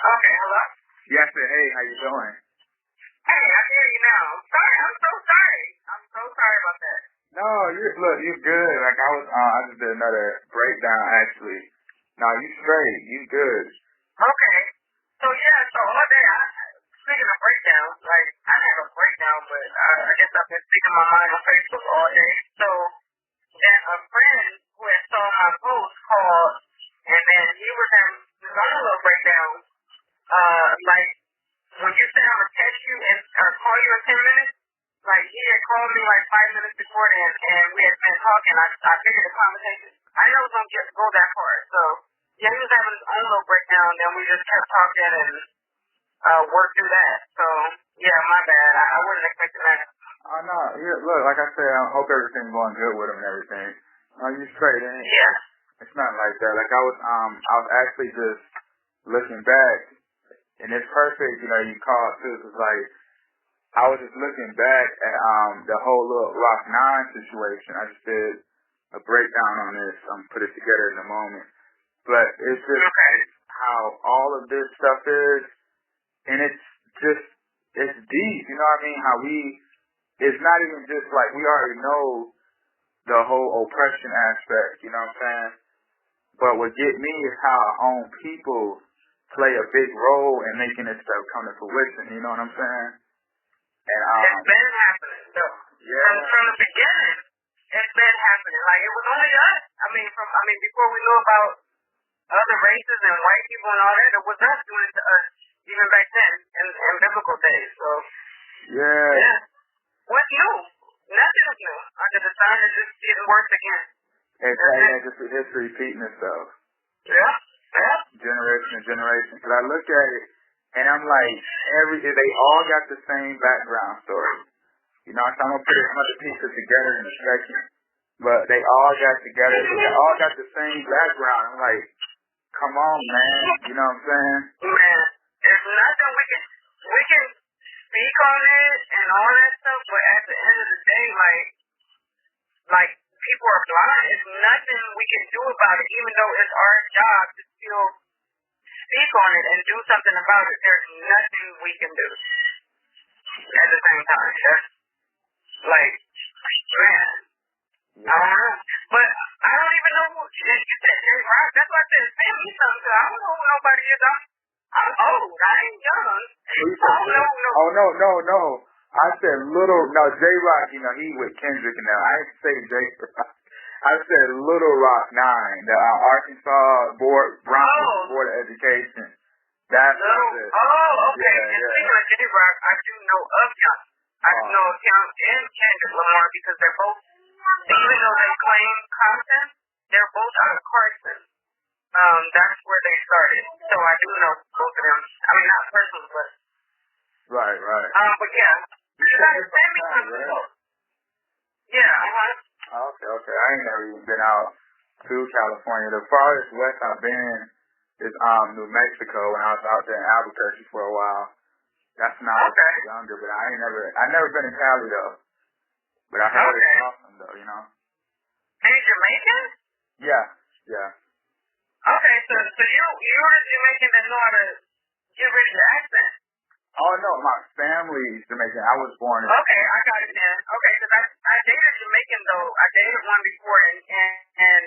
Okay, hello? Yeah, I said, hey, how you doing? Hey, I hear you now. I'm sorry. I'm so sorry. I'm so sorry about that. No, you're good. Like I just did another breakdown actually. No, you straight, you good. Okay. So, yeah, so all day, speaking of breakdowns, like, I had a breakdown, but I guess I've been speaking my mind on Facebook all day. So, then a friend who had saw my post called, and then he was in his own little breakdown. Like, when you said I'm going to text you or call you in 10 minutes, like, he had called me like 5 minutes before then, and we had been talking. I figured the conversation, I didn't know it was going to go that far. So, yeah, he was having his own little breakdown, then we just kept talking and worked through that. So, yeah, my bad. I wasn't expecting that. Oh no, look, like I said, I hope everything's going good with him and everything. No, you straight, ain't it? Yeah. It's not like that. Like I was actually just looking back, and it's perfect, you called too, 'cause like, I was just looking back at the whole little Rock 9 situation. I just did a breakdown on this. Put it together in a moment. But it's just how all of this stuff is, and it's deep, you know what I mean? How it's not even just like we already know the whole oppression aspect, you know what I'm saying? But what get me is how our own people play a big role in making this stuff come to fruition, you know what I'm saying? And it's been happening, though. Yeah. From the beginning, it's been happening. Like, it was only us. I mean, before we knew about other races and white people and all that, it was us doing it to us, even back then, in biblical days. So, yeah. What's new? Nothing is new. Under the sun, it's just getting worse again. Just the history repeating itself. Yeah. Generation to generation. Because I look at it, and I'm like, they all got the same background story. You know, so I'm going to piece it together in a second. But they all got together. They all got the same background. I'm like, come on, man. You know what I'm saying? Man, there's nothing we can speak on it and all that stuff, but at the end of the day, like people are blind. There's nothing we can do about it, even though it's our job to still speak on it and do something about it. There's nothing we can do at the same time. That's like, man, I don't know. But I don't even know who you said Jerry Rock. That's why I said send me something. I don't know who nobody is. I'm old. I ain't young. Oh no. I said J Rock, he with Kendrick and I didn't say J Rock. I said Little Rock 9, the Arkansas Bronx Board of Education. That's what I said. Oh, okay. And speaking of J Rock, I do know of him. I know of him and Kendrick Lamar because they're both, even though they claim Compton, they're both out of Carson. That's where they started. So I do know both of them. I mean, not personally, but. Right. But yeah. You guys send me something. Yeah, Okay. I ain't never even been out to California. The farthest west I've been is New Mexico when I was out there in Albuquerque for a while. That's when I was younger, but I never been in Cali though. But I heard it's awesome though, you know. And Jamaican? Yeah. Okay, so you're a Jamaican that know how to get rid of your accent. Oh no, my family's Jamaican. I was born in. Okay, I got it then. Okay, because I dated Jamaican though. I dated one before, and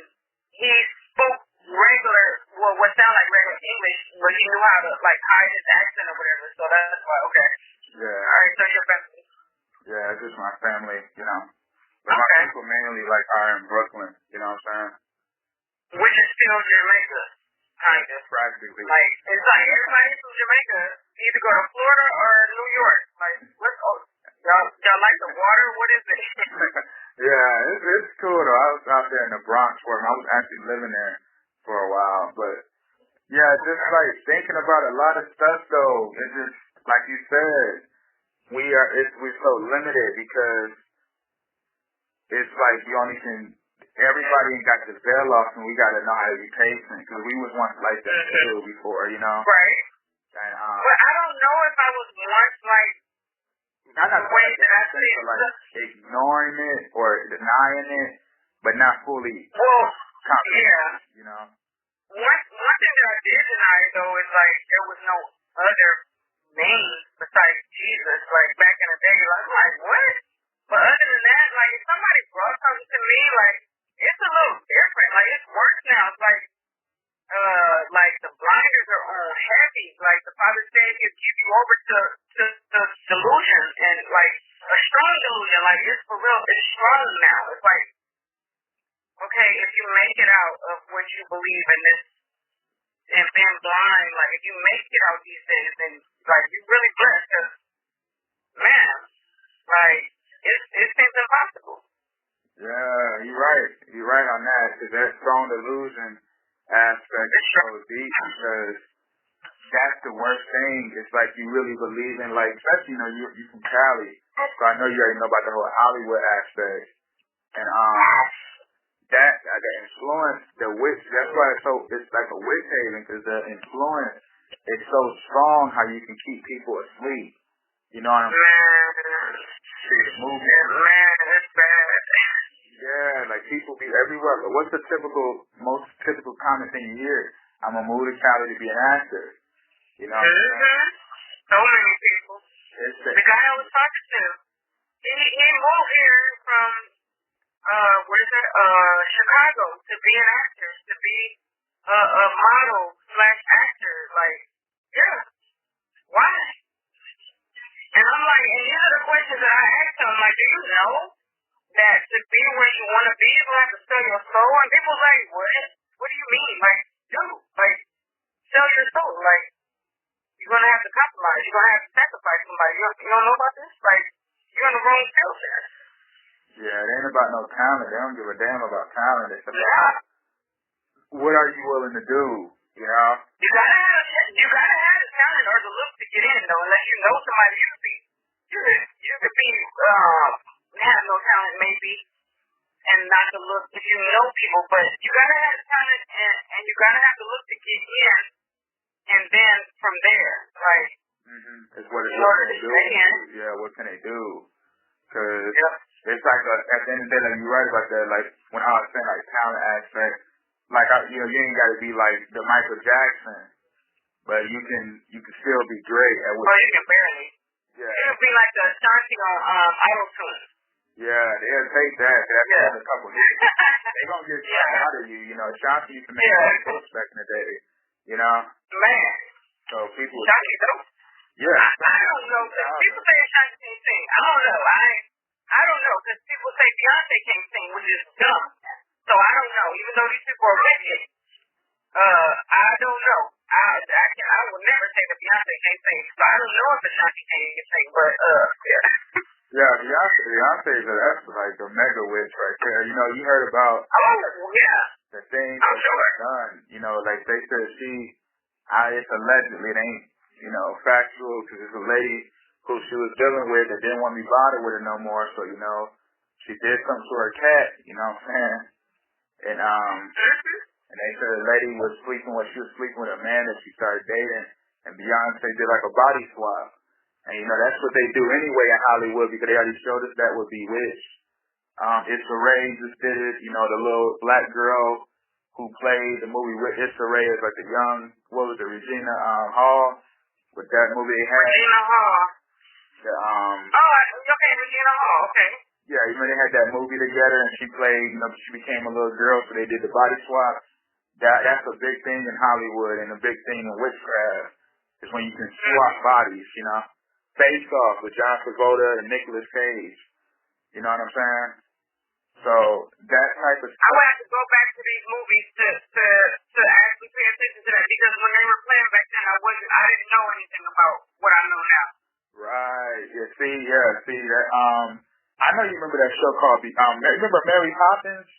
he spoke regular, what sounded like regular English, but he knew how to like hide his accent or whatever. So that's why. Okay. Yeah. All right, so your family. Yeah, it's just my family, you know. But my people mainly are in Brooklyn. You know what I'm saying? Which is still Jamaica, kind of. Practically. Like, it's like everybody from Jamaica either go to Florida or New York. Like, y'all like the water? What is it? Yeah, it's cool though. I was out there in the Bronx for him. I was actually living there for a while. But, yeah, just like thinking about a lot of stuff though, it's just, like you said, we're so limited because it's like you only can. Everybody ain't got the veil off, and we got to know how to be patient because we was once like that too before, you know. Right. And, but I don't know if I was once like. I'm not saying like ignoring it or denying it, but not fully. Well, yeah. You know. one thing that I did deny though is like there was no other name besides Jesus. Like back in the day, like I'm like what? But other than that, like if somebody brought something to me, like it's a little different. Like it's worse now. It's like the blinders are on heavy. Like the Father said, he'll give you over to delusion and like a strong delusion. Like it's for real. It's strong now. It's like okay, if you make it out of what you believe in this and being blind, like if you make it out these days, then like you really blessed. 'Cause, man, like it seems impossible. Yeah, you're right. You're right on that, because that strong delusion aspect is so deep, because that's the worst thing. It's like you really believe in, like, especially, you from Cali, so I know you already know about the whole Hollywood aspect. And that the influence, the witch, that's why it's like a witch haven, because the influence is so strong how you can keep people asleep. You know what I'm saying? Man, it's bad. Yeah, like people be everywhere. But what's the most typical common thing you hear? I'm gonna move to Cali to be an actor. You know what I'm saying? So many people. The guy I was talking to, he moved here from Chicago to be an actor, to be a model / actor. Like, yeah, why? And I'm like, and these are the questions that I asked him. Like, do you know that to be where you want to be, you're gonna have to sell your soul? And people like, what? What do you mean? Like, dude, like, sell your soul. Like, you're gonna have to compromise. You're gonna have to sacrifice somebody. You don't know about this? Like, you're in the wrong skill set. Yeah, it ain't about no talent. They don't give a damn about talent. It's about what are you willing to do, you know? You gotta have the talent or the look to get in though, unless you know somebody. You could be have no talent maybe and not the look if you know people, but you gotta have the talent and you gotta have the look to get in, and then from there, like it's what can they do? Yeah, what can they do? Because it's like at the end of the day, like you're right about that. Like when I was saying like talent aspect, like you ain't got to be like the Michael Jackson, but you can still be great at what. Oh, you can barely. Yeah. You can be like the Ashanti on Auto-Tune. Yeah, they'll take that. That's a couple hits. They gonna get out of you. You know, Ashanti used to make books back in the day. You know. Man. So people. Ashanti though. Yeah. I don't know. People say Ashanti can't sing. I don't know. I don't know, because people say Beyonce can't sing, which is dumb. So I don't know. Even though these people are wicked, I don't know. I would never say that Beyonce can't sing. So I don't know if Ashanti can't sing, but yeah. Yeah, Beyonce that's like the mega witch right there. You know, you heard about the things that she's done. You know, like they said it's allegedly, it ain't, factual, because it's a lady who she was dealing with that didn't want me bothered with her no more. So, she did something to her cat, you know what I'm saying? And they said the lady was sleeping with a man that she started dating, and Beyonce did like a body swap. And that's what they do anyway in Hollywood, because they already showed us that would Bewitched. Issa Rae just did it, the little black girl who played the movie with Issa Rae as like the young, Regina Hall, with that movie they had. Regina Hall. Okay, Regina Hall, okay. Yeah, they had that movie together, and she played, she became a little girl, so they did the body swap. That's a big thing in Hollywood, and a big thing in witchcraft, is when you can swap bodies, Face Off with John Travolta and Nicolas Cage. You know what I'm saying? So, that type of stuff. I would have to go back to these movies to actually pay attention to that, because when they were playing back then, I didn't know anything about what I know now. Right. Yeah, see that, I know you remember that show called, remember Mary Poppins?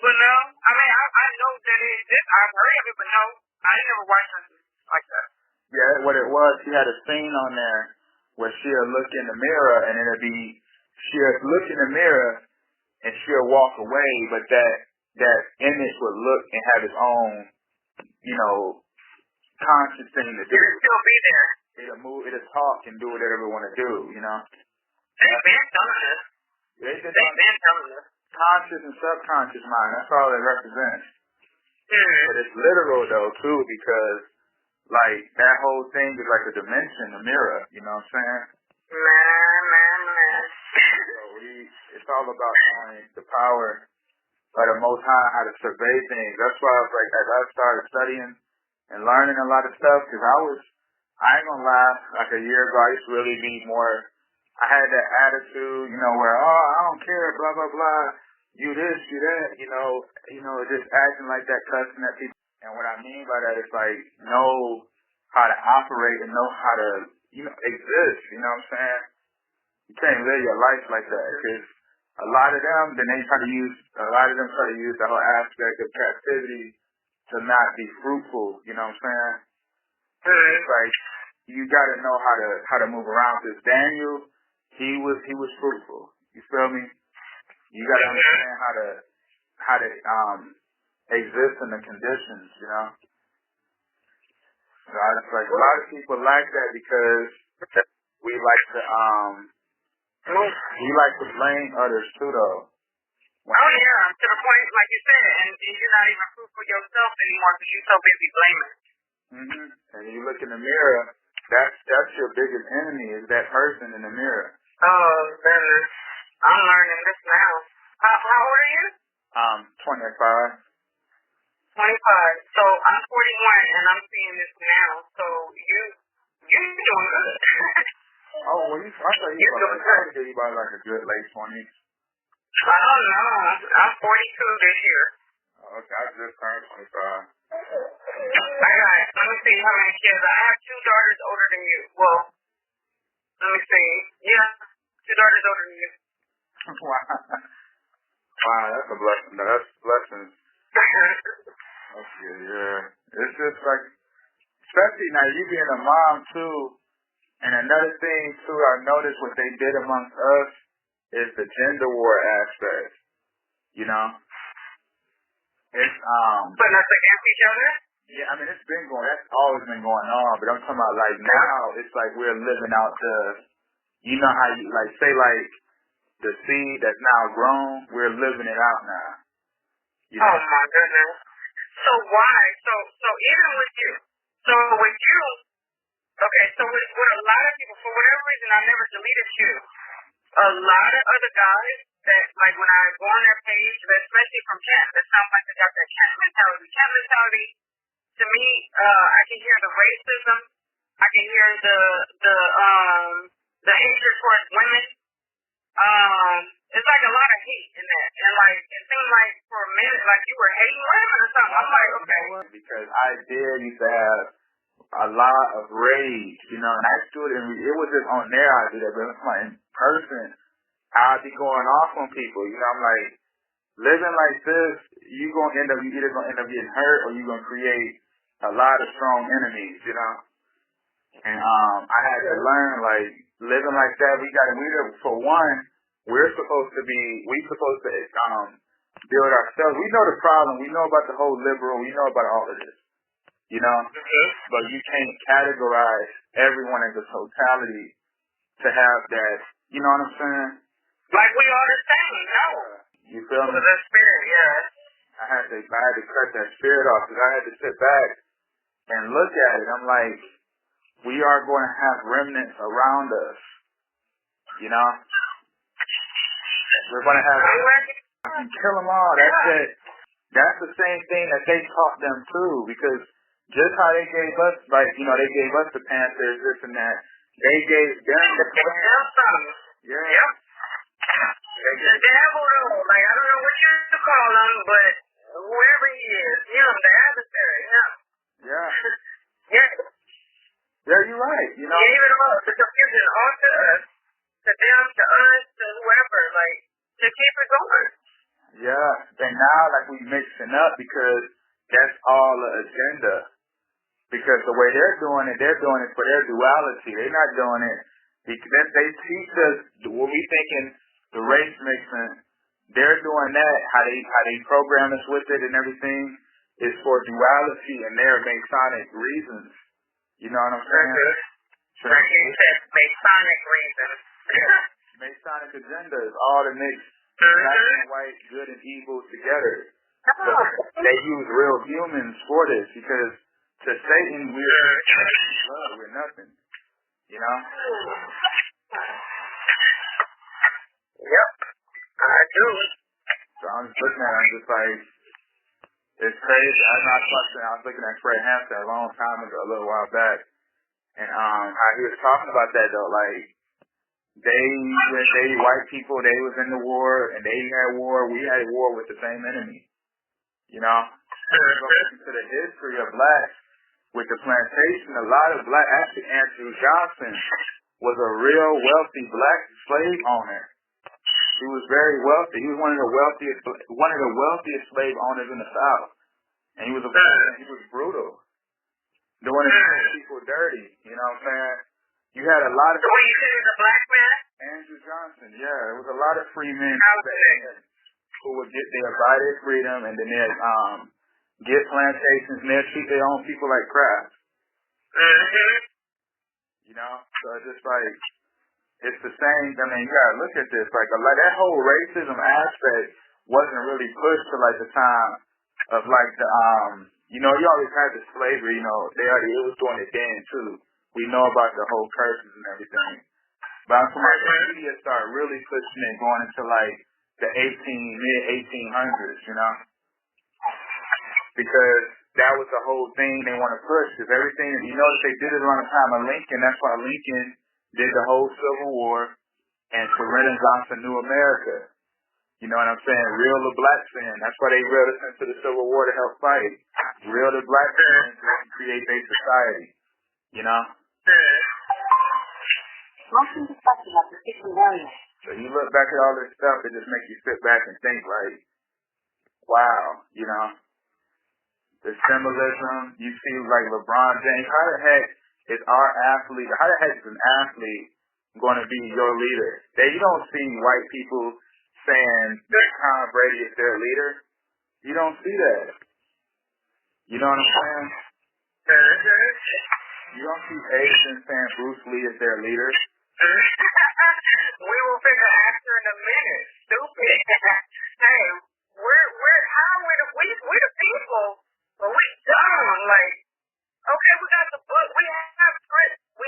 But no. I mean, I know that it exists. I've heard of it, but no. I never watched something like that. Yeah, what it was, she had a scene on there where she'll look in the mirror, and she'll look in the mirror, and she'll walk away, but that image would look and have its own, conscious thing to do. It'll still be there. It'll move, it'll talk and do whatever it want to do, They've been telling us. They've been telling us. conscious and subconscious mind. That's all it represents. Mm. But it's literal though too, because like that whole thing is like a dimension, a mirror. You know what I'm saying? Man. So it's all about knowing the power of the Most High, how to survey things. That's why I was like, as I started studying and learning a lot of stuff, because I ain't gonna lie, like a year ago, I used to really be more, I had that attitude, where, oh, I don't care, blah, blah, blah, you this, you that, just acting like that, cussing at people. And what I mean by that is like, know how to operate and know how to, exist, you know what I'm saying? You can't live your life like that, because a lot of them try to use the whole aspect of captivity to not be fruitful, you know what I'm saying? It's like, you gotta know how to move around. Because Daniel, he was fruitful. You feel me? You gotta understand how to exist in the conditions, So I just like a lot of people like that because we like to blame others too though. Oh yeah, to the point like you said, and you're not even fruitful yourself anymore because you're so busy blaming. Mhm. And you look in the mirror, that's your biggest enemy is that person in the mirror. Oh goodness, I'm learning this now. How old are you? 25. 25. So I'm 41 and I'm seeing this now. So you're doing good. Oh, well, I thought you were about like a good late 20s. I don't know. I'm 42 this year. Oh, okay, I just turned 25. Let me see how many kids. I have 2 daughters older than you. Well, let me see. Yeah, 2 daughters older than you. Wow, that's a blessing. That's blessings. Okay, yeah. It's just like, especially now you being a mom too, and another thing too, I noticed what they did amongst us is the gender war aspect. It's Putting us against each other? Yeah, I mean that's always been going on, but I'm talking about like now it's like we're living out how you like say like the seed that's now grown, we're living it out now. Oh my goodness. So why? So even with you. So with you, okay, so with a lot of people, for whatever reason, I never deleted you. A lot of other guys that, like when I go on their page, especially from chat, that sounds like they got that cat mentality. Cat mentality, to me, I can hear the racism. I can hear the hatred towards women. It's like a lot of hate in that. And like, it seemed like for a minute, like you were hating women or something. I'm like, okay. Because I used to have a lot of rage, and I stood and it was just on there I did that, but it's like in person, I'd be going off on people, I'm like, living like this, you're either gonna end up getting hurt or you're gonna create a lot of strong enemies, And I had to learn like living like that, we're supposed to build ourselves. We know the problem, we know about the whole liberal, we know about all of this. But you can't categorize everyone as a totality to have that, you know what I'm saying? Like we are the same, no. You feel me? With the spirit, yeah. I had to cut that spirit off because I had to sit back and look at it. I'm like, we are going to have remnants around us, We're going to have, I can kill them all. That's it. That's the same thing that they taught them too, because just how they gave us, like, they gave us the Panthers, this and that, they gave them the something. Yeah. Yep. The devil, like, I don't know what you call him, but whoever he is, him, the adversary, him. Yeah. Yeah. Yeah, you're right. Gave it all, the confusion, all to us, to them, to us, to whoever, like, to keep it going. Yeah, and now, like, we mixing up because that's all the agenda. Because the way they're doing it for their duality. They're not doing it because they teach us what we thinking the race mixing. They're doing that how they program us with it and everything is for duality and their Masonic reasons. You know what I'm saying? So he said Masonic reasons. Masonic agenda is all to mix black and white, good and evil together. So they use real humans for this because to Satan we're nothing. You know? Yep, I do. So I'm just looking at it, I'm just like, it's crazy. I was looking at Fred Hampton a long time ago, a little while back, and how he was talking about that though, like white people, they was in the war and they had war, we had war with the same enemy. You know? Looking to the history of blacks with the plantation, a lot of black, actually Andrew Johnson was a real wealthy black slave owner. He was very wealthy. He was one of the wealthiest slave owners in the South. And he was brutal. Doing people dirty. You know what I'm saying? You had a lot of... What you said, a black man? Andrew Johnson, yeah. It was a lot of free men who would buy their freedom and then they'd get plantations and they'd treat their own people like crap. You know? So it's just like... It's the same. I mean, you gotta look at this. Like that whole racism aspect wasn't really pushed to like the time of like the you always had the slavery. You know, it was doing it then too. We know about the whole curses and everything. But I'm talking about the media started really pushing it going into like the mid 1800s. You know, because that was the whole thing they want to push. Because everything, they did it around the time of Lincoln. That's why Lincoln did the whole Civil War and for Renaissance of New America. You know what I'm saying? Reel the blacks in. That's why they reeled us into the Civil War to help fight. Reel the blacks in to create their society. You know? So you look back at all this stuff, it just makes you sit back and think like, wow, you know? The symbolism, you see like LeBron James, how the heck is an athlete going to be your leader? You don't see white people saying that Tom Brady is their leader. You don't see that. You know what I'm saying? You don't see Asians saying Bruce Lee is their leader. We will pick an actor in a minute. Stupid. Hey, we're the people, but we dumb. Like, okay, we got the book. We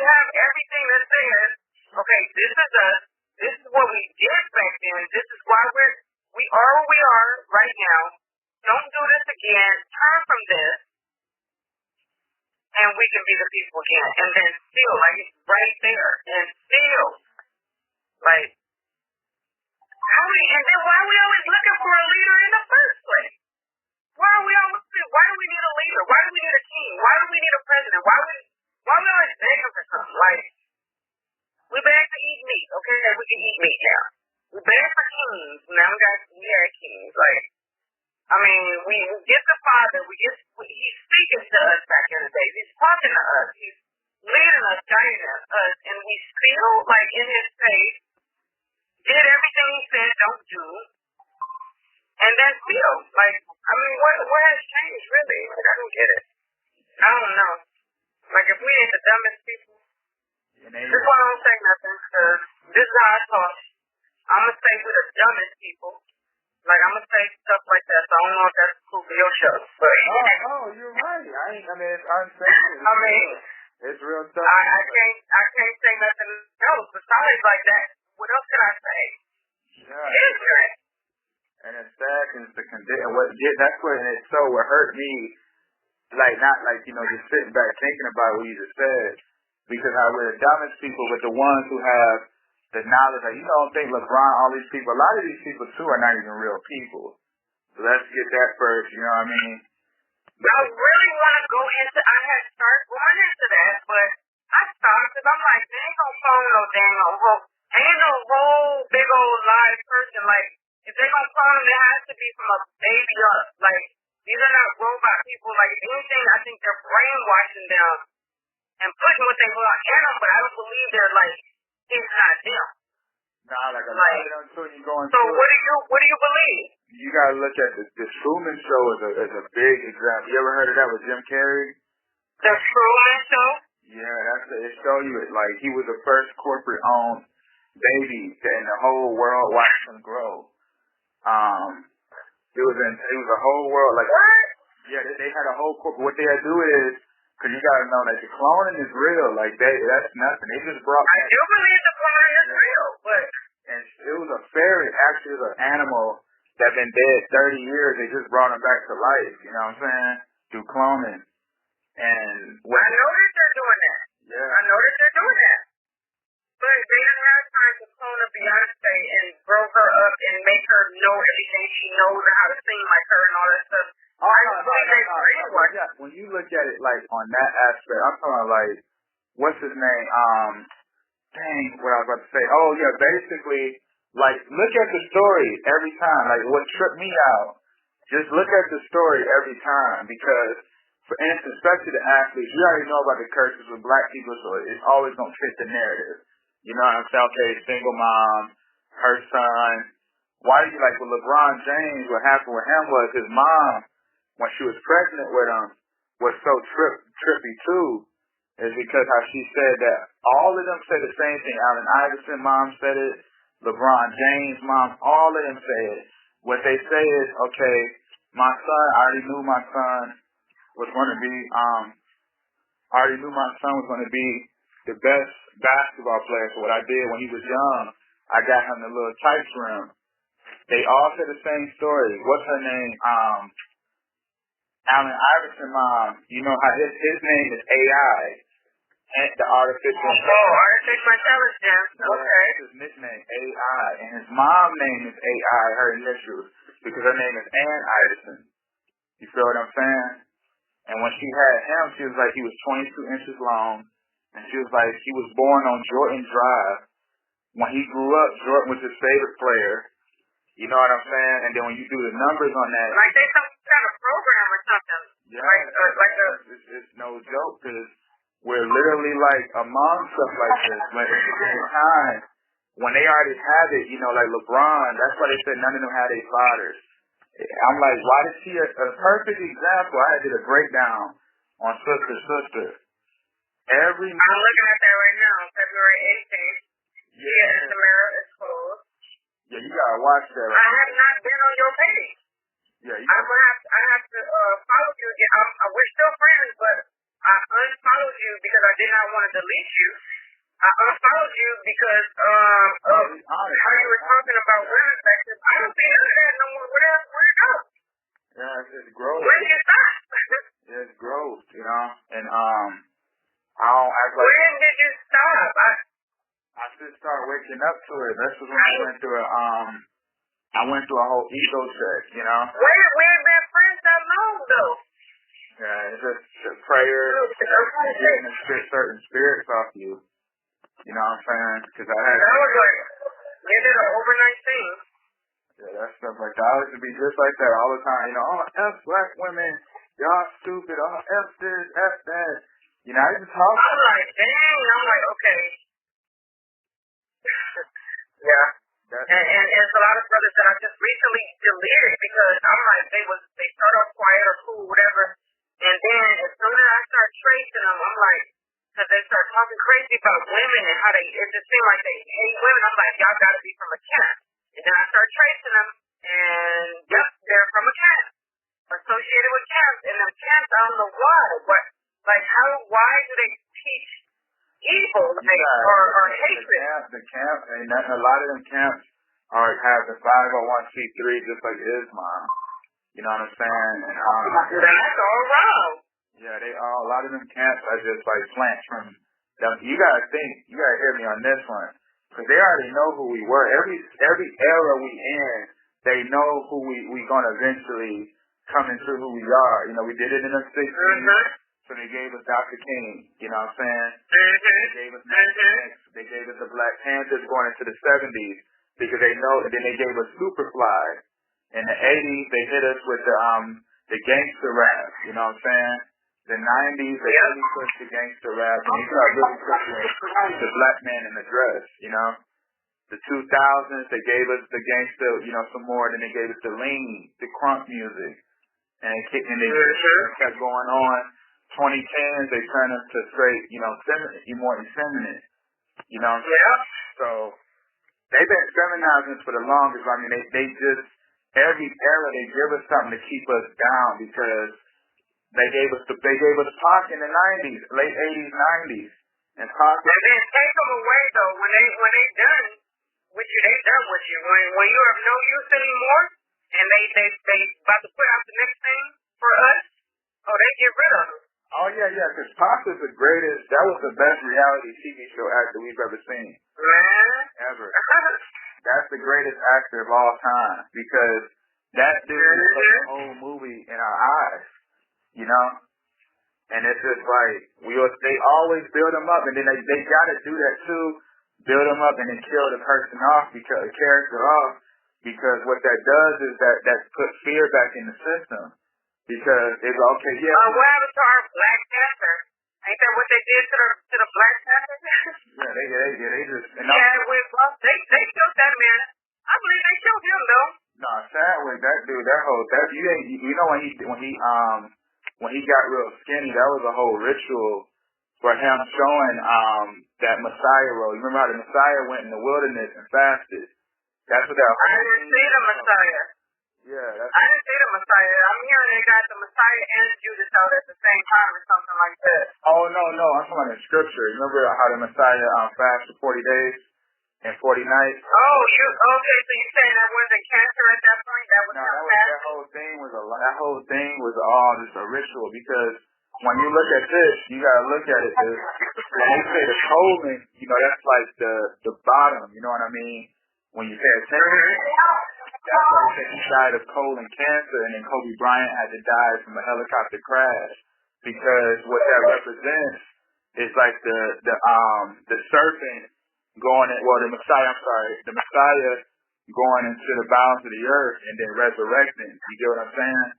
have everything that says, okay, this is us. This is what we did back then. This is why we are where we are right now. Don't do this again. Turn from this, and we can be the people again. And then still, like, it's right there. And still, like, and then why are we always looking for a leader in the first place? Why do we need a leader? Why do we need a king? Why do we need a president? Why we always begging for something? Like, we beg to eat meat, okay? We can eat meat now. We beg for kings. Now we had kings. Like, I mean, we get the Father. He's speaking to us back in the days. He's talking to us. He's leading us, guiding us, and we still, like, in his face, did everything he said don't do. And then still, like, I mean, what has changed, really? Like, I don't get it. I don't know. Like, if we ain't the dumbest people, this one I don't say nothing, because this is how I talk. I'm going to say we're the dumbest people. Like, I'm going to say stuff like that, so I don't know if that's cool for your show. But, you're right. It's unsafe. I mean, it's real stuff. I can't say nothing else besides like that. What else can I say? Yeah. Ignorant. And it's sad because that's what hurt me, like, not like, just sitting back thinking about what you just said, because how we're the dumbest people, but the ones who have the knowledge, like, think LeBron, all these people, a lot of these people too are not even real people. So let's get that first, you know what I mean? I really want to go into, I had started going into that, but I stopped because I'm like, they ain't gonna phone no dang old ain't no whole big old live person. Like, if they're gonna clone them, it has to be from a baby up. Like, these are not robot people. Like, if anything, I think they're brainwashing them and putting what they want in them, but I don't believe they're like, it's not them. Nah, like a lot of them too, you going so what do you believe? You gotta look at the Truman Show is a big example. You ever heard of that with Jim Carrey? The Truman Show? Yeah, it show you it. Like, he was the first corporate owned baby in the whole world watched him grow. Um, it was a whole world, like, What? yeah, they had a whole corp. What they had to do is, because you gotta know that the cloning is real. Like that's nothing. They just brought. I do believe the cloning is real, but and it was a fairy. Actually, it was an animal that been dead 30 years. They just brought him back to life. You know what I'm saying? Through cloning. And I know that they're doing that. Yeah. I know that they're doing that. But they didn't have time to clone a Beyonce and grow her up and make her know everything she knows and how to sing like her and all that stuff. Oh, no. Yeah, when you look at it like on that aspect, I'm talking like, what's his name? Dang, what I was about to say. Oh yeah, basically, like look at the story every time. Like what tripped me out, just look at the story every time because, for instance, especially the athletes, you already know about the curses with black people, so it's always gonna fit the narrative. You know what I'm saying? Okay, single mom, her son. Why do you like with LeBron James? What happened with him was his mom, when she was pregnant with him, was so trippy too, is because how she said that all of them said the same thing. Allen Iverson mom said it, LeBron James mom, all of them said it. What they say is, okay, my son, I already knew my son was going to be, the best basketball player. So what I did when he was young, I got him the little tights rim. They all said the same story. What's her name? Allen Iverson mom, you know how his name is AI, and the artificial intelligence. Okay. His nickname AI, and his mom's name is AI, her initials, because her name is Ann Iverson. You feel what I'm saying? And when she had him, she was like he was 22 inches long, and she was like he was born on Jordan Drive. When he grew up, Jordan was his favorite player. You know what I'm saying? And then when you do the numbers on that, like they some kind of program or something. Yeah, it's no joke because we're literally like among stuff like this. But at the same time, when they already have it, you know, like LeBron, that's why they said none of them had their fathers. I'm like, why did she? A perfect example. I did a breakdown on Sister. I'm looking at that right now, February 18th. Yeah, Samara is closed. Yeah, you gotta watch that. Right? I have not been on your page. Yeah, I have to follow you again. We're still friends, but I unfollowed you because I did not want to delete you. I unfollowed you because of how you were talking about women's sections. I don't see none of that no more. Where it go? Yeah, it's gross. When did you stop? It's gross, you know, and I don't act like. When did you stop? I should start waking up to it. That's when I went through a whole ego check, you know. We ain't been friends that long though. Yeah, it's just prayer, getting certain spirits off you. You know what I'm saying? Because I had. That was like you did an overnight thing. Yeah, that stuff like that. I used to be just like that all the time. You know, oh, F black women, y'all stupid. Oh, F this, F that. You know, I used to talk. I'm like, dang. I'm like, okay. Yeah. And it's a lot of brothers that I just recently deleted because I'm like, they start off quiet or cool, whatever. And then as soon as I start tracing them, I'm like, because they start talking crazy about women and how it just seems like they hate women. I'm like, y'all got to be from a camp. And then I start tracing them, and yep, they're from a camp, associated with camps. And the camps, I don't know why, but like why do they teach evil or hatred? The camp, and a lot of them camps have the 501c3 just like Islam. You know what I'm saying? And that's all wrong. Yeah, a lot of them camps are just like plants from them. You gotta hear me on this one. Because they already know who we were. Every era we in, they know who we gonna eventually come into who we are. You know, we did it in the 60s, so they gave us Dr. King, you know what I'm saying? They gave us Malcolm X, they gave us the Black Panthers going into the 70s, because they know, and then they gave us Superfly. In the 80s, they hit us with the gangster rap, you know what I'm saying? The 90s, they really pushed the gangster rap, and they started really pushing the black man in the dress, you know? The 2000s, they gave us the gangster, you know, some more, then they gave us the lean, the crunk music, and they kept going on. 2010s, they turned us to straight, you know, more effeminate, you know? Yeah. So, they've been feminizing for the longest. I mean, they just every era they give us something to keep us down because they gave us Pac in the 90s, late 80s, 90s, and Pac. And then take them away though when they done with you, they done with you. When you're of no use anymore, and they about to put out the next thing for us, oh they get rid of them. Oh yeah, because Pac was the greatest. That was the best reality TV show actor we've ever seen. Man. Ever. That's the greatest actor of all time because that dude put the whole movie in our eyes, you know. And it's just like they always build him up, and then they gotta do that too, build him up and then kill the person off because the character off because what that does is that puts fear back in the system because it's okay. Yeah. What happened to our Black Panther? Ain't that what they did to the Black Panther? Yeah, they just. They killed that man. I believe they killed him though. No, Chadwick, that dude, when he got real skinny, that was a whole ritual for him showing that Messiah role. You remember how the Messiah went in the wilderness and fasted? That's what that. I didn't see the Messiah. Yeah, I didn't see the Messiah. I'm hearing they got the Messiah and Judas out at the same time or something like that. Oh no, I'm talking about in scripture. Remember how the Messiah fasted for 40 days and 40 nights? Oh, okay? So you saying that wasn't cancer at that point? That whole thing was all just a ritual because when you look at this, you gotta look at it as when they say the colon, that's like the bottom. You know what I mean? When you pay attention. That's why he died of colon cancer, and then Kobe Bryant had to die from a helicopter crash because what that represents is like the serpent the Messiah going into the bounds of the earth and then resurrecting. You get what I'm saying?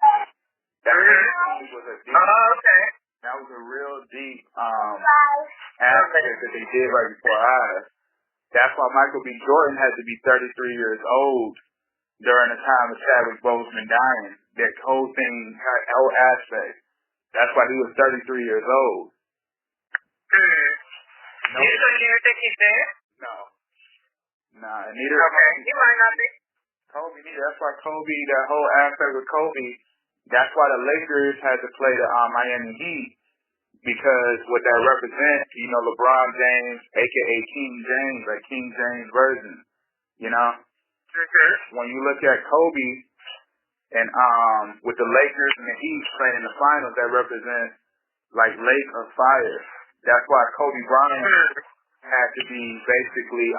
That was a real deep aspect that they did right before our eyes. That's why Michael B. Jordan had to be 33 years old during the time of Chadwick Boseman dying. That whole thing, that whole aspect. That's why he was 33 years old. No. You think he's dead? No. Nah, and neither. Okay, he might not be. Kobe neither. That's why Kobe, that whole aspect with Kobe, that's why the Lakers had to play the Miami Heat because what that represents, LeBron James, aka King James, like King James version, When you look at Kobe and with the Lakers and the Heat playing in the finals, that represents like lake of fire. That's why Kobe Bryant had to be basically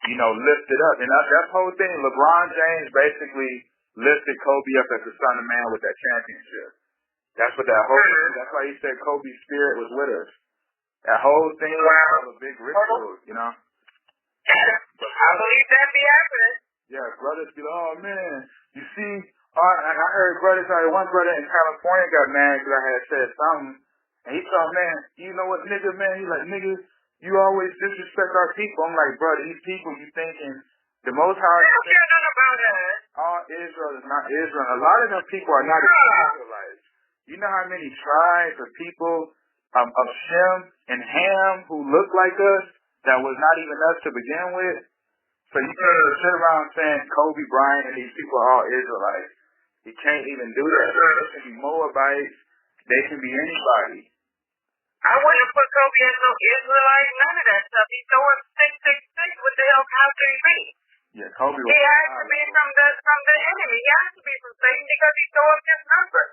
lifted up. And that whole thing, LeBron James basically lifted Kobe up as the son of man with that championship. That's what that whole thing, that's why he said Kobe's spirit was with us. That whole thing was a big ritual, I believe that be happening. Yeah, brothers be like, oh man, you see, and I heard one brother in California got mad because I had said something, and he thought, man, you know what, nigga, man, he like, nigga, you always disrespect our people. I'm like, bro, these people, you thinking, the Most High. They don't care nothing about us. All Israel is not Israel. A lot of them people are not Israelites. You know how many tribes or people of Shem and Ham who look like us that was not even us to begin with? So you can't sit around saying Kobe Bryant and these people are all Israelites. You can't even do that. They can be Moabites. They can be anybody. I wouldn't put Kobe as no Israelite, none of that stuff. He threw us 666. What the hell? How could he be? Yeah, Kobe was. He has to be from the enemy. He has to be from Satan because he threw up his number.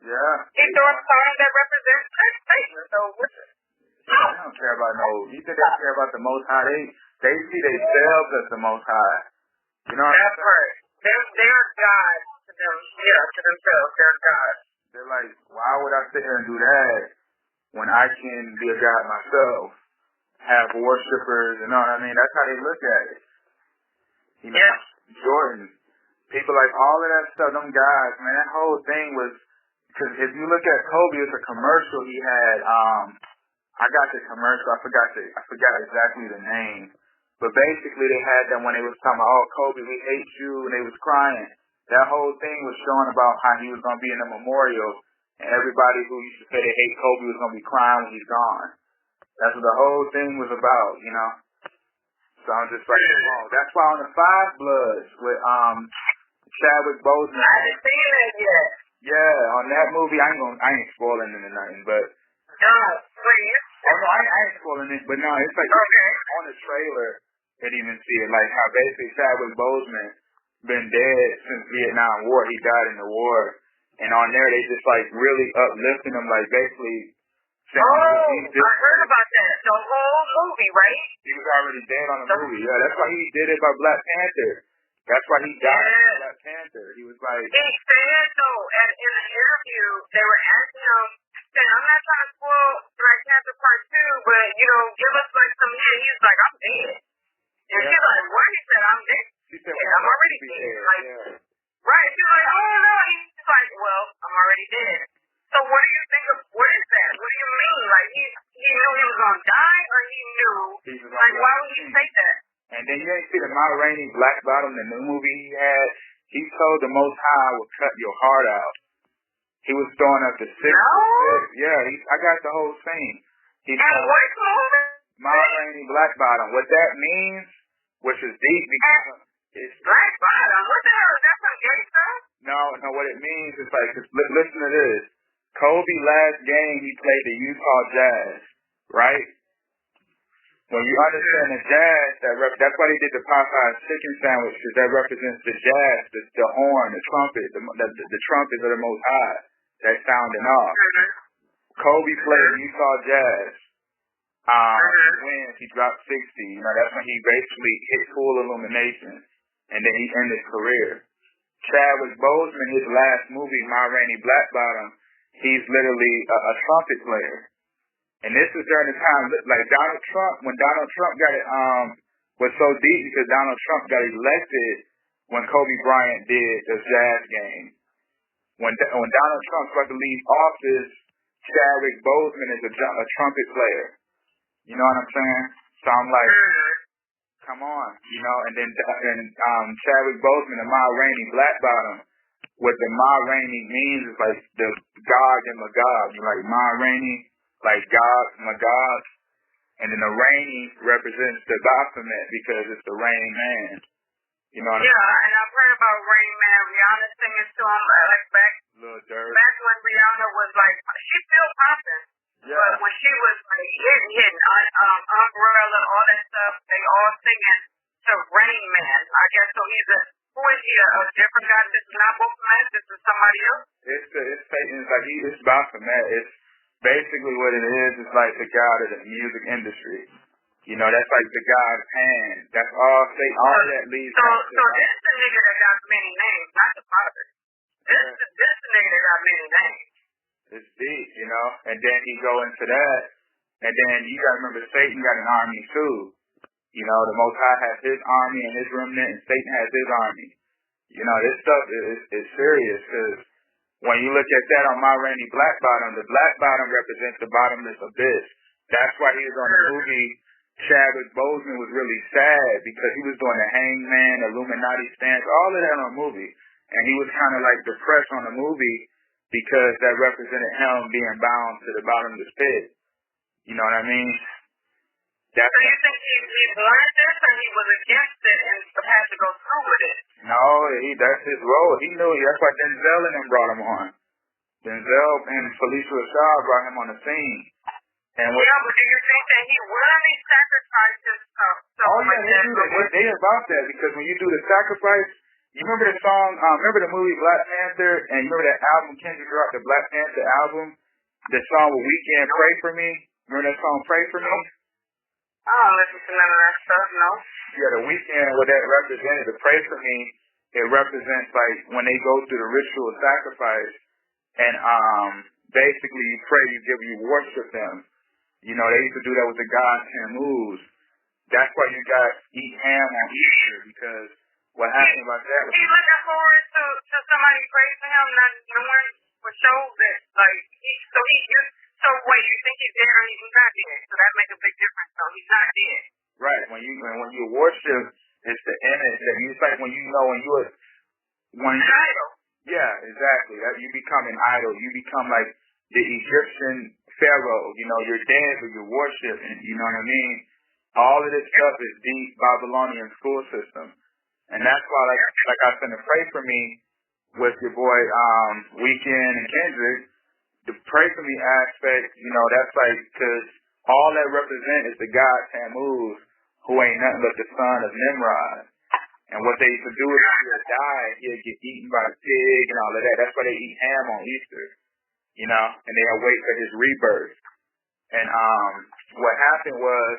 Yeah. He threw up signs that represent Satan. So what's it? They don't care about you think they care about the Most High? They see themselves as the Most High. You know what I'm saying? That's right. They're gods to them. Yeah, to themselves. They're gods. They're like, why would I sit here and do that when I can be a god myself? Have worshipers, you know what I mean? That's how they look at it. Yeah. Jordan, people like all of that stuff, them guys, man, that whole thing was, because if you look at Kobe, it's a commercial he had, I got the commercial, I forgot exactly the name, but basically they had them when they was talking about, oh, Kobe, we hate you, and they was crying. That whole thing was showing about how he was going to be in the memorial, and everybody who used to say they hate Kobe was going to be crying when he's gone. That's what the whole thing was about, So I'm just like, oh, that's why on the Five Bloods with Chadwick Boseman. I haven't seen it yet. Yeah, on that movie, I ain't spoiling it or nothing, but. No, please. Oh no, I ain't spoiling it, but no, it's like okay. On the trailer, it even see it like how basically Chadwick Boseman been dead since Vietnam War. He died in the war, and on there they just like really uplifting him, like basically. Oh, I heard about that. The whole movie, right? He was already dead on the movie. Yeah, that's why he did it by Black Panther. That's why he died in Black Panther. He was like. He said though, in an interview, they were asking him. Said, I'm not trying to spoil Black Panther Part 2, but give us like some hint. He's like, I'm dead. And she's like, what? He said, I'm dead. She said, I'm already dead. Like, right? She's like, oh no. He's like, well, I'm already dead. So what do you think of what is that? What do you mean? Like he knew he was gonna die, or he knew? Like why would he say that? And then you ain't see the Ma Rainey Black Bottom, the new movie he had. He told the Most High would cut your heart out. He was throwing up the six. No. Yeah, I got the whole thing. And what movie? Ma Rainey Black Bottom. What that means, which is deep, because it's Black Bottom. What the hell is that? Some gay stuff? No. What it means is like, listen to this. Kobe last game he played the Utah Jazz, right? When you understand the Jazz, that's why they did the Popeye's chicken sandwich, because that represents the Jazz, the horn, the trumpet, the trumpets of the Most High that's sounding off. Kobe played Utah Jazz. Wins, he dropped 60. That's when he basically hit full illumination, and then he ended his career. Chadwick Boseman, his last movie, Ma Rainey Black Bottom, he's literally a trumpet player. And this is during the time, like Donald Trump, when Donald Trump got it, was so deep because Donald Trump got elected when Kobe Bryant did the Jazz game. When Donald Trump started to leave office, Chadwick Boseman is a trumpet player. You know what I'm saying? So I'm like, come on, and then Chadwick Boseman and Ma Rainey Black Bottom. What the Ma Rainey means is like the Gog and Magog. Like Ma Rainey, like Gog, Magog, and then the Rainey represents the Baphomet because it's the Rain Man. You know what I mean? Yeah, and I've heard about Rain Man. Rihanna singing to him like back when Rihanna was like, she's still popping. Yeah. But when she was like hitting Umbrella, all that stuff, they all singing to Rain Man. I guess so. Who is he? A different guy? This is not Baphomet. This is somebody else. It's Satan. It's Baphomet. It's basically what it is. It's like the god of the music industry. That's like the god Pan. That's all Satan. All that leads. So this is the nigga that got many names, not the father. This is the nigga that got many names. It's deep, and then he go into that, and then you gotta remember Satan got an army too. The Most High has his army and his remnant, and Satan has his army. This stuff is serious, because when you look at that on Ma Rainey Black Bottom, the Black Bottom represents the bottomless abyss. That's why he was on the movie. Chadwick Boseman was really sad because he was doing the Hangman, Illuminati stance, all of that on the movie, and he was kind of like depressed on the movie because that represented him being bound to the bottomless pit. You know what I mean? So you think he wanted this, or he was against it and had to go through with it? No, that's his role. He knew. That's why Denzel and them brought him on. Denzel and Felicia Rashad brought him on the scene. And but do you think that he willingly sacrificed his stuff? They about that, because when you do the sacrifice, you remember the song, remember the movie Black Panther, and you remember that album Kendrick dropped, the Black Panther album? The song with Weeknd, Pray For Me? Remember that song, Pray For Me? I don't listen to none of that stuff, no. Yeah, the Weeknd, what that represented, the Pray For Me, it represents like when they go through the ritual sacrifice, and basically you pray, you worship them. They used to do that with the God Tammuz. That's why you got eat ham on Easter, because what happened about that was... He looking forward to somebody praising him, not knowing for sure that, like, so wait, you think he's dead or he's not dead? So that makes a big difference, so he's not dead. Right, when you worship, it's the image that it's like when idol. Yeah, exactly. You become an idol. You become like the Egyptian pharaoh. You're dead but you worship, and you know what I mean? All of this stuff is deep Babylonian school system. And that's why, like I said, to pray for me with your boy Weekend and Kendrick. The pray for me aspect, you know, that's like, because all that represent is the god Tammuz, who ain't nothing but the son of Nimrod. And what they used to do is he'll die, he'll get eaten by a pig and all of that. That's why they eat ham on Easter, you know, and they'll wait for his rebirth. And what happened was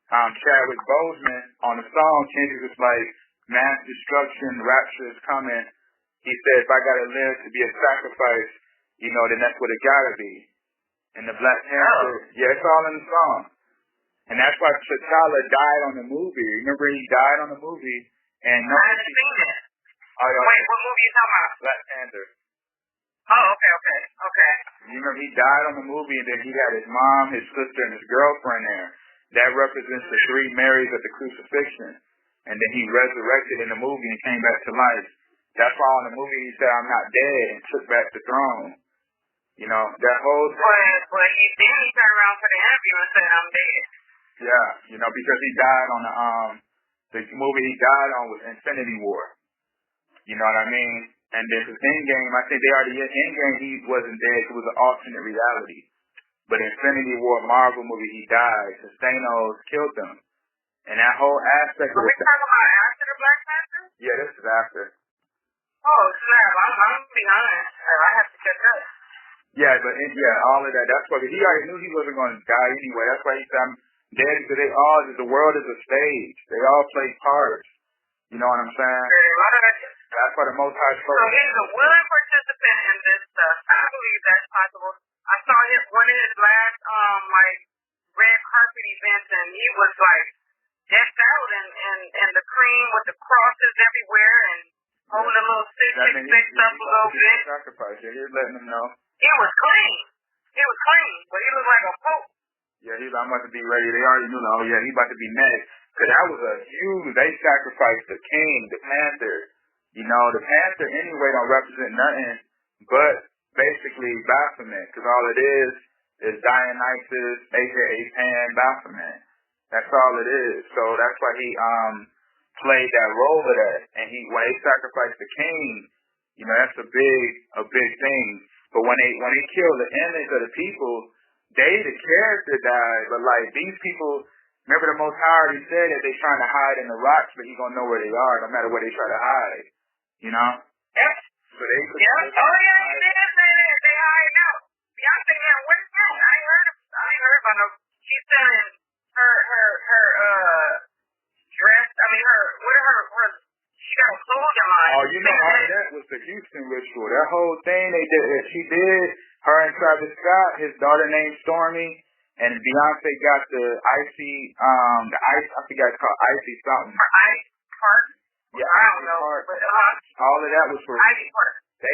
Chadwick Boseman on the song, Kendrick was like, mass destruction, rapture is coming. He said, if I gotta live to be a sacrifice, you know, then that's what it gotta be. And the Black Panther, yeah, it's all in the song. And that's why T'Challa died on the movie. Remember, he died on the movie. And I haven't seen it. Oh, wait, what movie are you talking about? Black Panther. Oh, okay. You remember, he died on the movie, and then he had his mom, his sister, and his girlfriend there. That represents the three Marys of the crucifixion. And then he resurrected in the movie and came back to life. That's why in the movie he said, I'm not dead, and took back the throne. You know, that whole thing. But he turned around for the interview and said, I'm dead. Yeah, you know, because he died on the movie he died on was Infinity War. You know what I mean? And then his Endgame, I think they already in Endgame he wasn't dead, it was an alternate reality. But Infinity War Marvel movie he died, because Thanos killed him. And that whole aspect of we talking about after the Black Panther? Yeah, this is after. Oh snap, I'm behind. I have to catch up. Yeah, but all of that, that's why he already knew he wasn't going to die anyway. That's why he said, I'm dead, because the world is a stage. They all play parts. You know what I'm saying? That's why the Most High spoke. So he's a willing participant in this stuff. I believe that's possible. I saw one of his last red carpet events, and he was like decked out in the cream with the crosses everywhere and holding a little stick fixed up a little bit. Sacrifice. Yeah, he was letting them know. It was clean. But he looked like a pope. Yeah, he's like, I'm about to be ready. They already knew, oh yeah, he's about to be next. Because that was a huge, they sacrificed the king, the panther. You know, the panther anyway don't represent nothing but basically Baphomet. Because all it is Dionysus, a.k.a. Pan Baphomet. That's all it is. So that's why he played that role of that. And when they sacrificed the king, you know, that's a big thing. But when they kill the image of the people, the character died, but like these people, remember the Most High already said that they're trying to hide in the rocks, but He's gonna know where they are, no matter where they try to hide. You know? Yep. So they could. Yep. Oh yeah, he did say that they hide out. Beyonce, man, where's that? I ain't heard about no. She's selling her dress. I mean her. She got a clothing line. Oh, you know, all of that was the Houston ritual. That whole thing she did. Her and Travis Scott, his daughter named Stormy, and Beyonce got the icy, I forgot it's called icy something. Ice Park? Yeah, I don't know. But, all of that was for Icy Park. They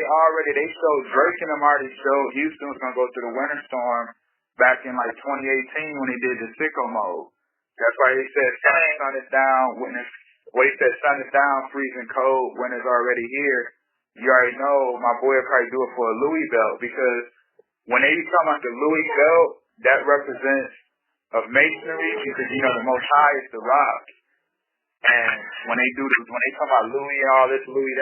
showed, Drake and them already showed Houston was going to go through the winter storm back in like 2018 when he did the sicko mode. That's why he said sun is down, sun is down, freezing cold, winter's already here. You already know my boy will probably do it for a Louis belt, because when they talk about the Louis belt, that represents of masonry, because you know the Most High is the rock. And when they talk about Louis and all this Louis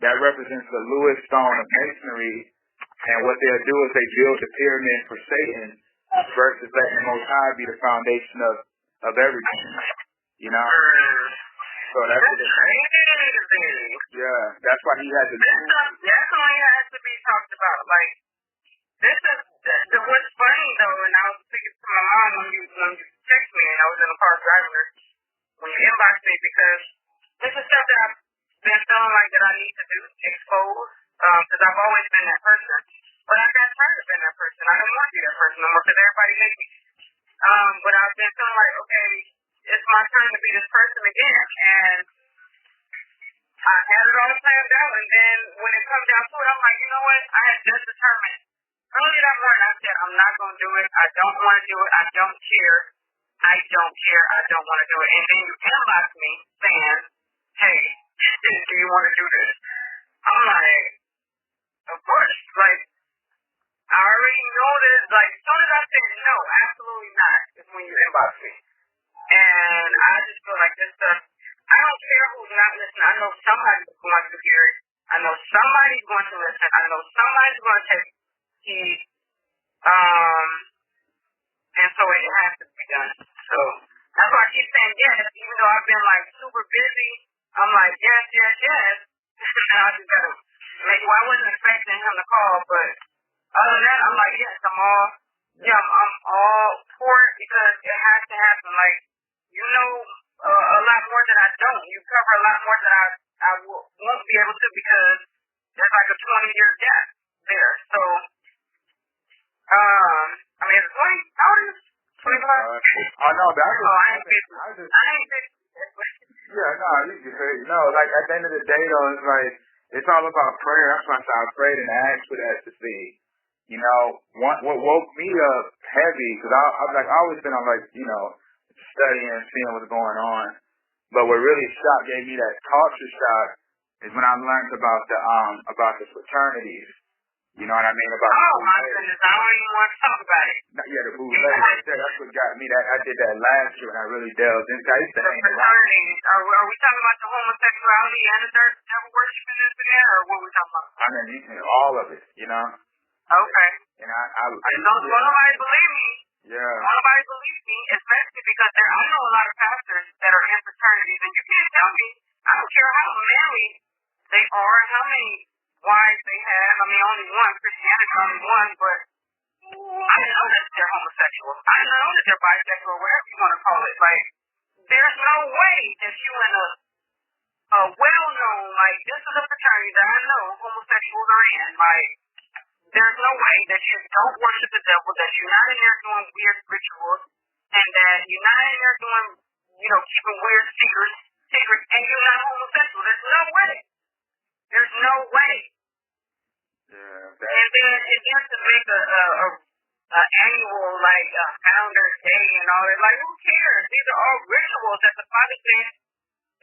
that represents the Louis stone of masonry. And what they'll do is they build the pyramid for Satan versus letting the Most High be the foundation of everything. You know? So that's yeah, that's why he had to. This stuff definitely has to be talked about. Like, this is what's funny though, and I was speaking to my mom when you text me, and I was in the car driving her when you inbox me, because this is stuff that I've been feeling like that I need to do, expose, because I've always been that person, but I got tired of being that person. I don't want to be that person no more, because everybody hates me. But I've been feeling like, okay, it's my turn to be this person again, and I had it all planned out, and then when it comes down to it, I'm like, you know what? I had just determined. Early that morning, I said, I'm not going to do it. I don't want to do it. I don't care. I don't care. I don't want to do it. And then you inbox me saying, hey, do you want to do this? I'm like, of course. Like, I already know this. Like, as soon as I said no, absolutely not, is when you inbox me. And I just feel like this stuff, I don't care who's not listening. I know somebody's going to hear it. I know somebody's going to listen. I know somebody's going to take heed. And so it has to be done. So that's why I keep saying yes, even though I've been like super busy. I'm like, yes, yes, yes. And I just gotta make, well, I wasn't expecting him to call, but other than that, I'm like, yes, I'm all for it because it has to happen. Like, you know, a lot more than I don't. You cover a lot more than I won't be able to because there's like a 20-year gap there. So, I mean, it's 20, how old is it? 25? Oh, no, but I ain't 50. I ain't 50. Yeah, no, you can say, no, like, at the end of the day, though, it's like, it's all about prayer. That's why I prayed and asked for that to see. You know, what woke me up heavy, because I've like always been on, like, you know, studying, seeing what's going on. But what really gave me that culture shock is when I learned about the fraternities. You know what I mean? Oh my goodness, I don't even want to talk about it. Yeah, the bootleg. That's what got me. I did that last year and I really delved into it. The fraternities. Are we talking about the homosexuality and the devil worshiping in there, or what are we talking about? Underneath all of it, you know? Okay. And I don't nobody believe me. Yeah. Nobody believes me, especially because I know a lot of pastors that are in fraternities, and you can't tell me, I don't care how married they are, how many wives they have. I mean, only one, Christianity, only one, but I know that they're homosexual. I know that they're bisexual, whatever you want to call it. Like, there's no way that you in a well-known, like, this is a fraternity that I know homosexuals are in. Like, there's no way that you don't worship the devil, that you're not in there doing weird rituals, and that you're not in there doing, keeping weird secrets, and you're not homosexual. There's no way. There's no way. Yeah. And then to make a annual, like, Founder's Day and all that, like, who cares? These are all rituals that the Father said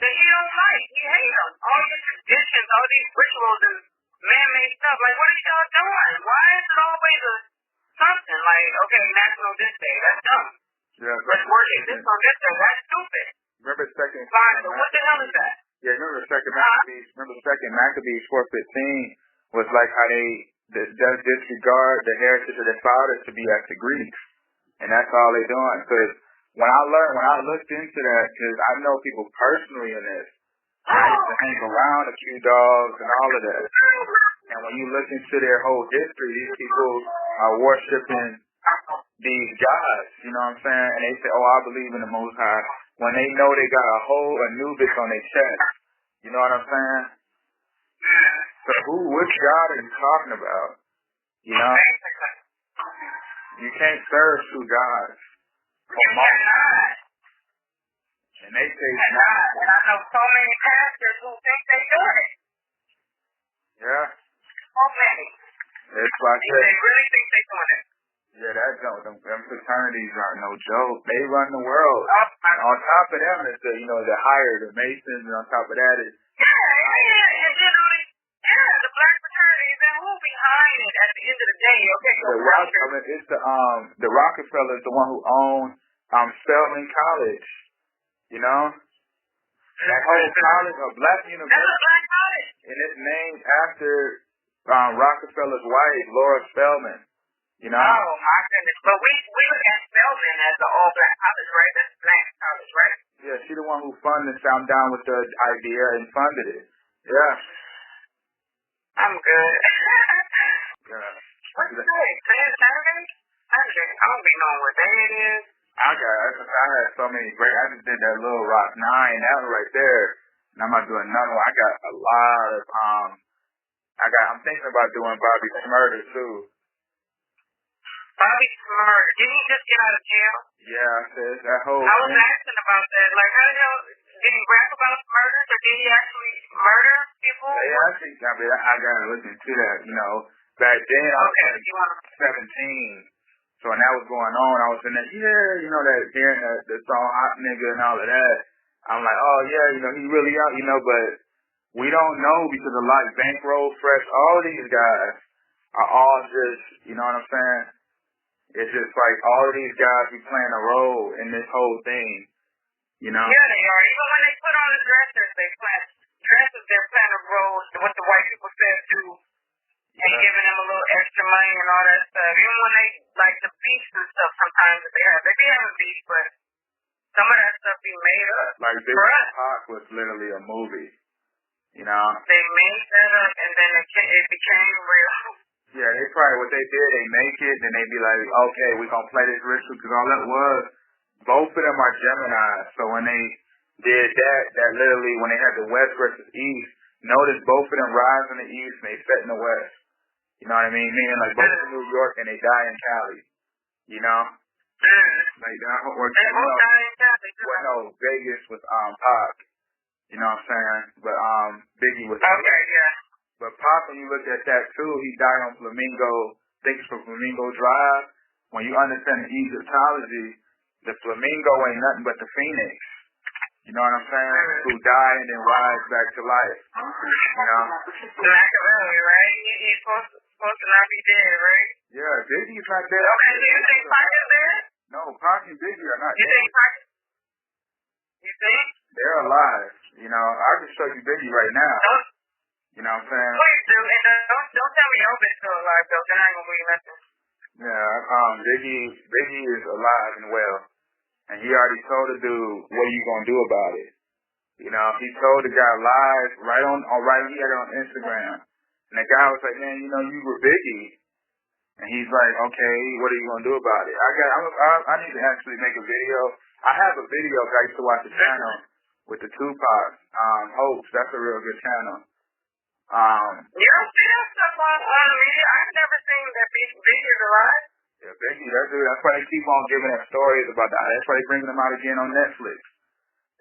that he don't like. He hates them. All these traditions, all these rituals and man-made stuff. Like, what are y'all doing? Why is it always something? Like, okay, National this day. That's dumb. Yeah. Let's worship this on this day. That's stupid. Remember second. Fine, but what the hell is that? Yeah, remember second Maccabees 4:15 was like how they disregard the heritage of their fathers to be as the Greeks, and that's all they're doing. Because when I looked into that, because I know people personally in this, I used to hang around a few dogs and all of that. And when you look into their whole history, these people are worshiping these gods, you know what I'm saying? And they say, oh, I believe in the Most High. When they know they got a whole Anubis on their chest. You know what I'm saying? So which God are you talking about? You know? You can't serve two gods. And they say not. And I know so many pastors who think they do it. Yeah. So many. That's why I said. They really think they're doing it. Yeah, them fraternities aren't no joke. They run the world. And on top of them is the higher, the Masons, and on top of that is. Yeah, and then the black fraternities, and who behind it at the end of the day? Okay, it's the Rockefeller is the one who owned Spelman College. You know, that whole college, a black university. That's a black college. And it's named after Rockefeller's wife, Laura Spelman. You know? Oh my goodness! But we look at Spelman as an all-black college, right? That's a black college, right? Yeah, she's the one who sat down with the idea and funded it. Yeah. I'm good. Yeah. What's today? Today is Saturday? Saturday. I don't be knowing what day it is. I had so many great. I just did that little Rock 9, that one right there, and I'm about to do another one. I got a lot of I'm thinking about doing Bobby Shmurda too. Bobby Shmurda, didn't he just get out of jail? Yeah, I said that whole. I was asking about that. Like, how the hell did he rap about murders, or did he actually murder people? Yeah, I gotta look into that. You know, back then I was 17. So when that was going on, I was in there, that hearing the song Hot Nigga and all of that. I'm like, oh yeah, he really out, but we don't know because of like Bankroll Fresh, all these guys are all just, you know what I'm saying? It's just like all of these guys be playing a role in this whole thing, you know? Yeah, they are. Even when they put on all the dresses they're playing a role, what the white people said do, and giving them a little extra money and all that stuff. Even when they, like the beats and stuff sometimes that they be having beats, but some of that stuff be made up. Like Big Pac was literally a movie, you know? They made that up and then it became real. Yeah, they probably, what they did, they make it, then they be like, okay, we're going to play this ritual, because all that was, both of them are Geminis, so when they did that literally, when they had the West versus East, notice both of them rise in the East and they set in the West. You know what I mean? Meaning like both in New York and they die in Cali. You know? Like that, or they both die in Cali. Well, no, Vegas was Pac. You know what I'm saying? But Biggie was. Okay, yeah. But Pac, when you look at that too, he died on Flamingo. I think it's for Flamingo Drive. When you understand the Egyptology, the flamingo ain't nothing but the phoenix. You know what I'm saying? Who die and then rise back to life. You know? Machiavelli, right? He's supposed to not be dead, right? Yeah, Biggie's not dead. Okay, do you think Pac is dead? No, Pac and Biggie are not dead. You think Pac? You think? They're alive. You know, I can show you Biggie right now. You know what I'm saying? Please do, and don't tell me Elvis still alive though, then I ain't gonna believe nothing. Yeah, Biggie is alive and well. And he already told the dude what you gonna do about it. You know, he told the guy live he had it on Instagram. And the guy was like, man, you know, you were Biggie. And he's like, okay, what are you gonna do about it? I need to actually make a video. I have a video, I used to watch the channel with the Tupac, Hopes. That's a real good channel. You don't see that stuff on media? I've never seen that Biggie is alive. Yeah, Biggie, that's why they keep on giving us stories about that. That's why they bring them out again on Netflix.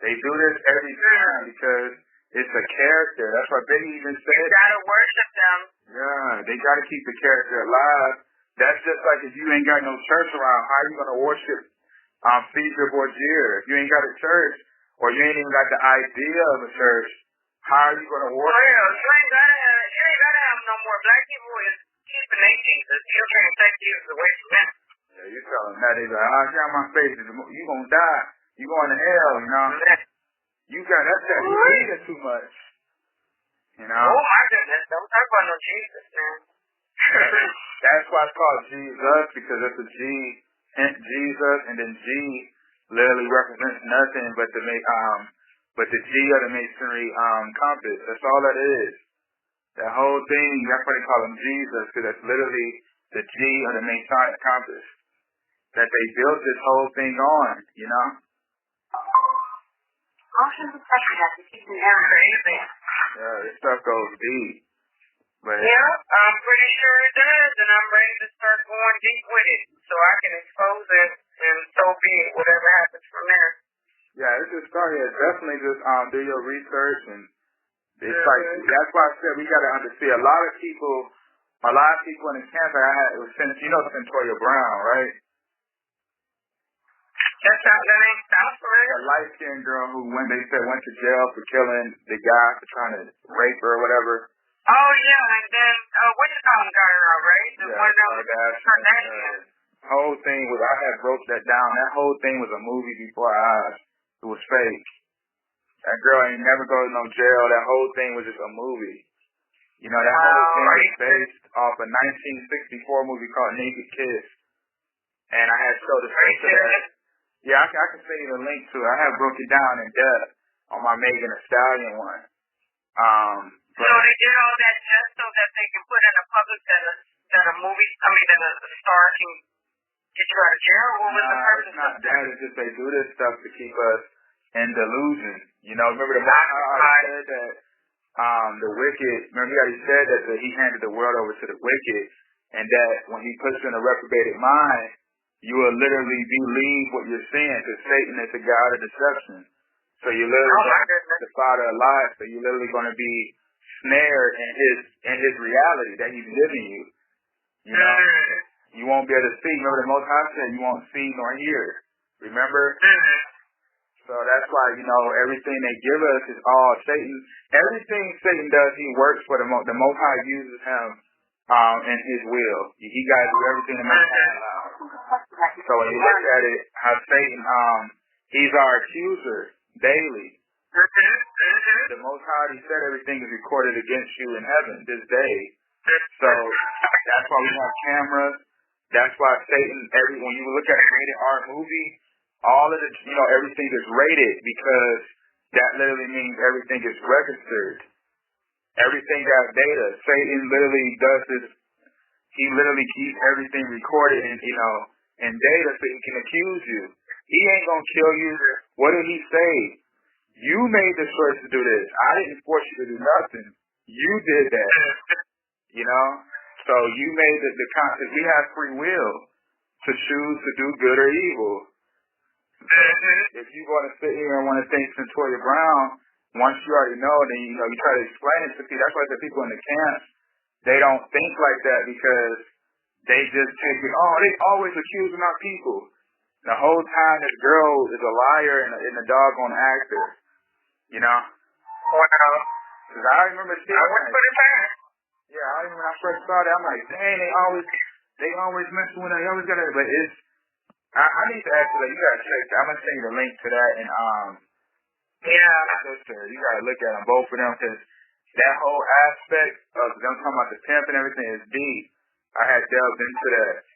They do this every time because it's a character. That's why Biggie even said, you gotta worship them. Yeah, they gotta keep the character alive. That's just like if you ain't got no church around, how you gonna worship Caesar Borgia? If you ain't got a church, or you ain't even got the idea of a church, how are you gonna worship? For real, you ain't gotta have no more. Black people is keeping their Jesus. You can't take Jesus away from them. Yeah, you tell them that, they like, I got my face, you gonna die. You going to hell, you know? You got that's reading too much. You know? Oh my goodness, don't talk about no Jesus, man. That's why it's called Jesus, because it's a G, Jesus, and then G literally represents nothing but the G of the masonry compass. That's all that is. That whole thing, that's why they call him Jesus, because that's literally the G of the Masonic compass that they built this whole thing on, you know? Motion detected at the kitchen area. Yeah, this stuff goes deep. But yeah, I'm pretty sure it does, and I'm ready to start going deep with it so I can expose it, and so be it, whatever happens from there. Yeah, it's just start here. Definitely just do your research, and it's like that's why I said we gotta understand. A lot of people in the camp that I had was Centoya Brown, right? That name sounds familiar. A light-skinned girl who went to jail for killing the guy for trying to rape her or whatever. Oh yeah, and then what you call him, Garner, right? The yeah, one that was Kardashian. Whole thing was I had broke that down. That whole thing was a movie before our eyes. It was fake. That girl ain't never go to no jail. That whole thing was just a movie. You know, that whole thing was based off a 1964 movie called Naked Kiss. And I had showed the picture of that. Yeah, I can send you the link to it. I have broke it down in depth on my Megan Thee Stallion one. So they did all that just so that they can put in a public that a star can get you out of jail? What was the purpose? It's not that. It's just they do this stuff to keep us in delusion. You know, remember the Most said that the wicked, remember he said that he handed the world over to the wicked, and that when he puts you in a reprobated mind, you will literally believe what you're seeing, because Satan is the god of deception. So you're literally the father of lies, so you're literally going to be snared in his reality that he's giving you. You know? You won't be able to see. Remember the Most High said you won't see nor hear. Remember? So that's why, everything they give us is all Satan. Everything Satan does, he works for the Most High uses him in his will. He got to do everything the Most High allows. So when you look at it, how Satan, he's our accuser daily. The Most High, He said everything is recorded against you in heaven this day. So that's why we have cameras. That's why Satan, when you look at a rated R movie, all of the, everything is rated because that literally means everything is registered. Everything got data. Satan literally does this. He literally keeps everything recorded in data so he can accuse you. He ain't gonna kill you. What did he say? You made the choice to do this. I didn't force you to do nothing. You did that. So you made the conscious. We have free will to choose to do good or evil. If you want to sit here and want to think Centoya Brown, once you already know, then you try to explain it to people. That's why the people in the camps, they don't think like that because they just take it. Oh, they always accusing our people. The whole time this girl is a liar and a doggone actor. Wow. Cause I remember seeing. I wouldn't put it past. Yeah, I remember when I first saw that. I'm like, dang, they always messing with her. They always got it. But I need to actually, you gotta check that. I'm gonna send you the link to that and sister, you gotta look at them, both of them, because that whole aspect of them talking about the pimp and everything is deep. I had delved into that,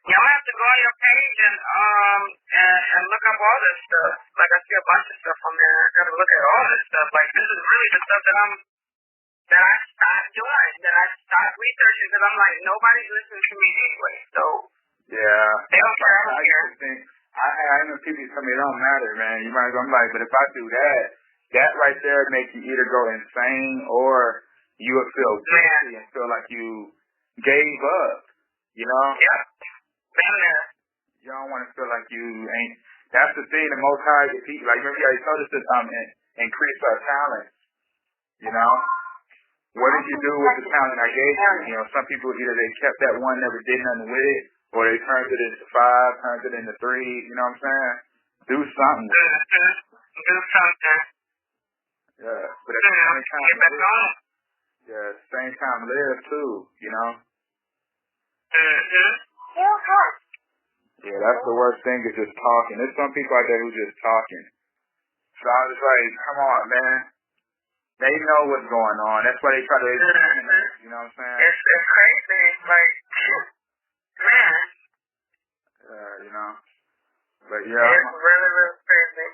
Y'all have to go on your page and look up all this stuff. Like I see a bunch of stuff on there. I gotta look at all this stuff. Like this is really the stuff that I stopped doing, that I stopped researching because I'm like, nobody's listening to me anyway. So yeah, they don't care. I don't care. I know people tell me it don't matter, man. You might go, I'm like, but if I do that right there makes you either go insane or you will feel guilty and feel like you gave up, Yep. Been there. You don't want to feel like you ain't. That's the thing. The Most High, like remember, He told us to increase our talents. What did you do with the talent I gave you? Some people either they kept that one, never did nothing with it, or they turned it into 5, turned it into 3. You know what I'm saying? Do something. Do something. Yeah, but at the same time, same time live too. Yeah, that's the worst thing is just talking. There's some people out there who just talking. So I was like, come on, man. They know what's going on. That's why they try to explain it. You know what I'm saying? It's crazy. Like, man. But yeah. It's really, really crazy.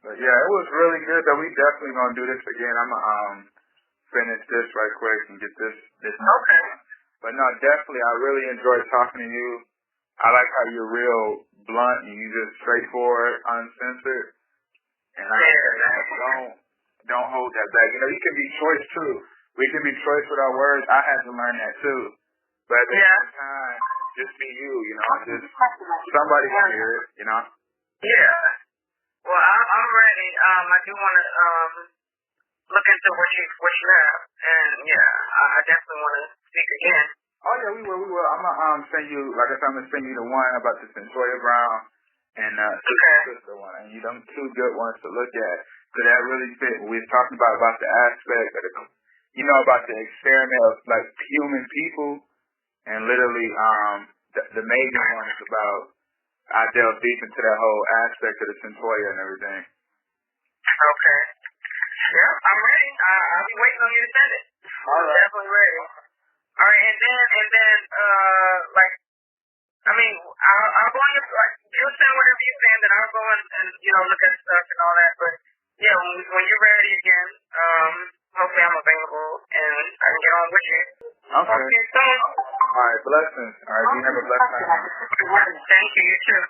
But yeah, it was really good though. We definitely gonna do this again. I'm gonna finish this right quick and get this. Okay. But no, definitely, I really enjoyed talking to you. I like how you're real blunt and you just straightforward, uncensored. And don't hold that back. You can be choice too. We can be choice with our words. I had to learn that too. But at the same time, just be you. Just somebody can hear it. Yeah. Well, I'm ready. I do want to look into what you have, and I definitely want to speak again. Oh yeah, we will. I'm gonna send you, like I said, I'm gonna send you the one about the Centoya Brown and sister one, and them 2 good ones to look at. So that really fit what we were talking about the aspect of about the experiment of like human people, and literally the major one is about I delve deep into that whole aspect of the Centoya and everything. Okay. Yeah, I'm ready. I'll be waiting on you to send it. All right. Definitely ready. All right, and then, I'll go on your, you'll send whatever you send, and I'll go and look at stuff and all that. But yeah, when you're ready again, hopefully I'm available and I can get on with you. Okay. Talk to you soon. All right, blessings. All right, you have a blessed night. Thank you. You too.